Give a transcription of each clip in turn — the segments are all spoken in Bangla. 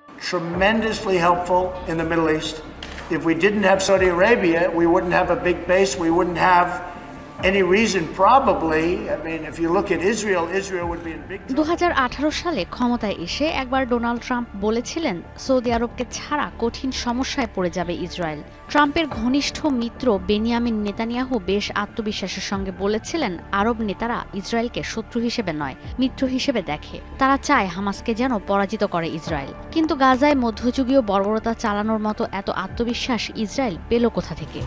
Tremendously helpful in the Middle East. If we didn't have Saudi Arabia, we wouldn't have a big base. We wouldn't have any reason, probably. I mean, if you look at Israel, Israel would be in big trouble. 2018 সালে ক্ষমতায় এসে একবার ডোনাল্ড ট্রাম্প বলেছিলেন সৌদি আরবকে ছাড়া কঠিন সমস্যায় পড়ে যাবে ইসরায়েল। ট্রাম্পের ঘনিষ্ঠ মিত্র বেনিয়ামিন নেতানিয়াহু বেশ আত্মবিশ্বাসের সঙ্গে বলেছিলেন আরব নেতারা ইসরায়েলকে শত্রু হিসেবে নয়, মিত্র হিসেবে দেখে। তারা চায় হামাসকে যেন পরাজিত করে ইসরায়েল। কিন্তু গাজায় মধ্যযুগীয় বর্বরতা চালানোর মতো এত আত্মবিশ্বাস ইসরায়েল পেল কোথা থেকে?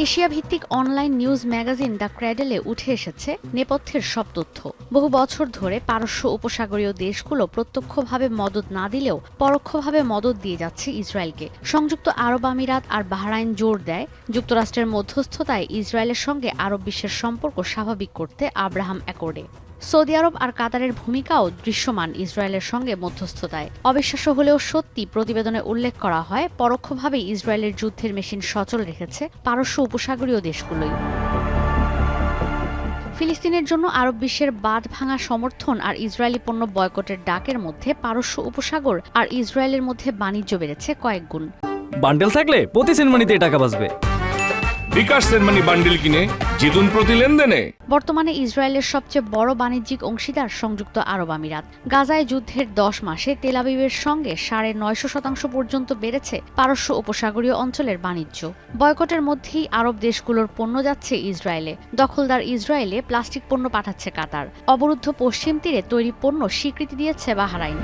এশিয়া ভিত্তিক অনলাইন নিউজ ম্যাগাজিন দ্য ক্র্যাডেলে উঠে এসেছে নেপথ্যের সব তথ্য। বহু বছর ধরে পারস্য উপসাগরীয় দেশগুলো প্রত্যক্ষভাবে মদদ না দিলেও পরোক্ষভাবে মদদ দিয়ে যাচ্ছে ইসরায়েলকে। সংযুক্ত আরব আমিরাত আর বাহরাইন জোর দেয় যুক্তরাষ্ট্রের মধ্যস্থতায় ইসরায়েলের সঙ্গে আরব বিশ্বের সম্পর্ক স্বাভাবিক করতে আব্রাহাম অ্যাকর্ডে। সৌদি আরব আর কাতারের ভূমিকাও দৃশ্যমান ইসরায়েলের সঙ্গে মধ্যস্থতায়। অবিশ্বাস্য হলেও সত্যি প্রতিবেদনে উল্লেখ করা হয় পরোক্ষভাবে ইসরায়েলের যুদ্ধের মেশিন সচল রেখেছে পারস্য উপসাগরীয় দেশগুলোই। ফিলিস্তিনের জন্য আরব বিশ্বের বাঁধ ভাঙা সমর্থন আর ইসরায়েলি পণ্য বয়কটের ডাকের মধ্যে পারস্য উপসাগর আর ইসরায়েলের মধ্যে বাণিজ্য বেড়েছে কয়েক গুণ। বান্ডেল থাকলে প্রতি সেনমানিতে টাকা বাঁচবে। বিকাশ সেনমানি বান্ডেল কিনে জিতুন প্রতি লেনদেনে। বর্তমানে ইসরায়েলের সবচেয়ে বড় বাণিজ্যিক অংশীদার সংযুক্ত আরব আমিরাত। গাজায় যুদ্ধের 10 মাসে তেল আবিবের সঙ্গে 9.5% পর্যন্ত বেড়েছে পারস্য উপসাগরীয় অঞ্চলের বাণিজ্য। বয়কটের মধ্যেই আরব দেশগুলোর পণ্য যাচ্ছে ইসরায়েলে। দখলদার ইসরায়েলে প্লাস্টিক পণ্য পাঠাচ্ছে কাতার। অবরুদ্ধ পশ্চিম তীরে তৈরি পণ্য স্বীকৃতি দিয়েছে বাহরাইন।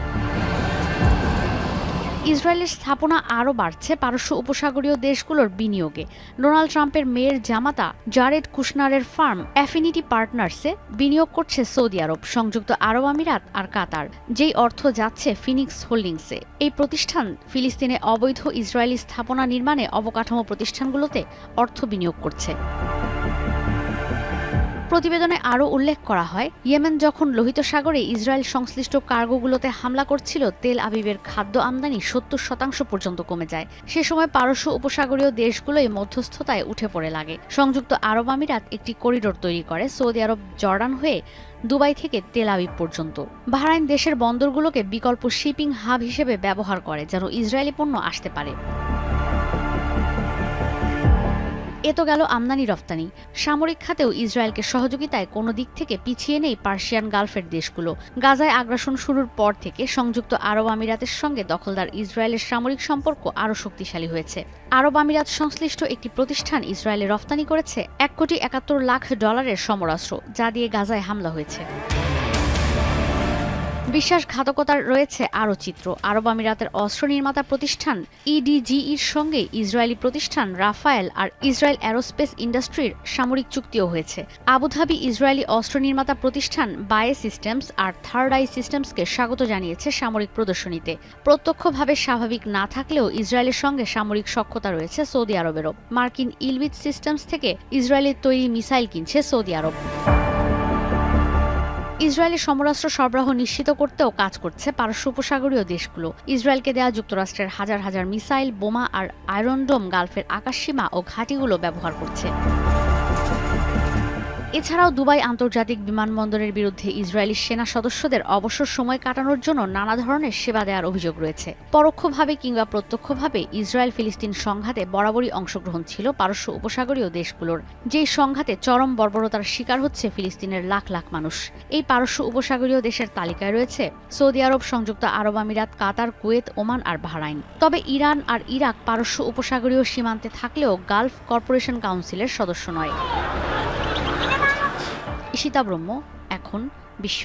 ইসরায়েলের স্থাপনা আরও বাড়ছে পারস্য উপসাগরীয় দেশগুলোর বিনিয়োগে। ডোনাল্ড ট্রাম্পের মেয়ের জামাতা জারেড কুশনারের ফার্ম অ্যাফিনিটি পার্টনার্সে বিনিয়োগ করছে সৌদি আরব, সংযুক্ত আরব আমিরাত আর কাতার, যেই অর্থ যাচ্ছে ফিনিক্স হোল্ডিংসে। এই প্রতিষ্ঠান ফিলিস্তিনে অবৈধ ইসরায়েলি স্থাপনা নির্মাণে অবকাঠামো প্রতিষ্ঠানগুলোতে অর্থ বিনিয়োগ করছে। প্রতিবেদনে আরও উল্লেখ করা হয়, ইয়েমেন যখন লোহিত সাগরে ইসরায়েল সংশ্লিষ্ট কার্গোগুলোতে হামলা করছিল, তেল আবিবের খাদ্য আমদানি 70% পর্যন্ত কমে যায়। সে সময় পারস্য উপসাগরীয় দেশগুলোই মধ্যস্থতায় উঠে পড়ে লাগে। সংযুক্ত আরব আমিরাত একটি করিডোর তৈরি করে সৌদি আরব জর্ডান হয়ে দুবাই থেকে তেল আবিব পর্যন্ত। বাহরাইন দেশের বন্দরগুলোকে বিকল্প শিপিং হাব হিসেবে ব্যবহার করে যেন ইসরায়েলি পণ্য আসতে পারে। এ তো গেল আমদানি রফতানি। সামরিক খাতেও ইসরায়েলকে সহযোগিতায় কোনো দিক থেকে পিছিয়ে নেই পার্সিয়ান গালফের দেশগুলো। গাজায় আগ্রাসন শুরুর পর থেকে সংযুক্ত আরব আমিরাতের সঙ্গে দখলদার ইসরায়েলের সামরিক সম্পর্ক আরও শক্তিশালী হয়েছে। আরব আমিরাত সংশ্লিষ্ট একটি প্রতিষ্ঠান ইসরায়েলে রফতানি করেছে $1.71 কোটি সমরাস্ত্র, যা দিয়ে গাজায় হামলা হয়েছে। বিশ্বাসঘাতকতার রয়েছে আরও চিত্র। আরব আমিরাতের অস্ত্র নির্মাতা প্রতিষ্ঠান ইডিজিইর সঙ্গে ইসরায়েলি প্রতিষ্ঠান রাফায়েল আর ইসরায়েল অ্যারোস্পেস ইন্ডাস্ট্রির সামরিক চুক্তিও হয়েছে। আবুধাবি ইসরায়েলি অস্ত্র নির্মাতা প্রতিষ্ঠান বায়ে সিস্টেমস আর থার্ড আই সিস্টেমসকে স্বাগত জানিয়েছে সামরিক প্রদর্শনীতে। প্রত্যক্ষভাবে স্বাভাবিক না থাকলেও ইসরায়েলের সঙ্গে সামরিক সখ্যতা রয়েছে সৌদি আরবেরও। মার্কিন ইলবিট সিস্টেমস থেকে ইসরায়েলের তৈরি মিসাইল কিনছে সৌদি আরব। ইসরায়েলি সমরাস্ত্র সরবরাহ নিশ্চিত করতেও কাজ করছে পারস্য উপসাগরীয় দেশগুলো। ইসরায়েলকে দেয়া যুক্তরাষ্ট্রের হাজার হাজার মিসাইল, বোমা আর আয়রন ডোম গালফের আকাশসীমা ও ঘাঁটিগুলো ব্যবহার করছে। এছাড়াও দুবাই আন্তর্জাতিক বিমানবন্দরের বিরুদ্ধে ইসরায়েলি সেনা সদস্যদের অবসর সময় কাটানোর জন্য নানা ধরনের সেবা দেওয়ার অভিযোগ রয়েছে। পরোক্ষভাবে কিংবা প্রত্যক্ষভাবে ইসরায়েল ফিলিস্তিন সংঘাতে বরাবরই অংশগ্রহণ ছিল পারস্য উপসাগরীয় দেশগুলোর, যেই সংঘাতে চরম বর্বরতার শিকার হচ্ছে ফিলিস্তিনের লাখ লাখ মানুষ। এই পারস্য উপসাগরীয় দেশের তালিকায় রয়েছে সৌদি আরব, সংযুক্ত আরব আমিরাত, কাতার, কুয়েত, ওমান আর বাহরাইন। তবে ইরান আর ইরাক পারস্য উপসাগরীয় সীমান্তে থাকলেও গালফ কর্পোরেশন কাউন্সিলের সদস্য নয়। ঈশিতা ব্রহ্ম, এখন বিশ্ব।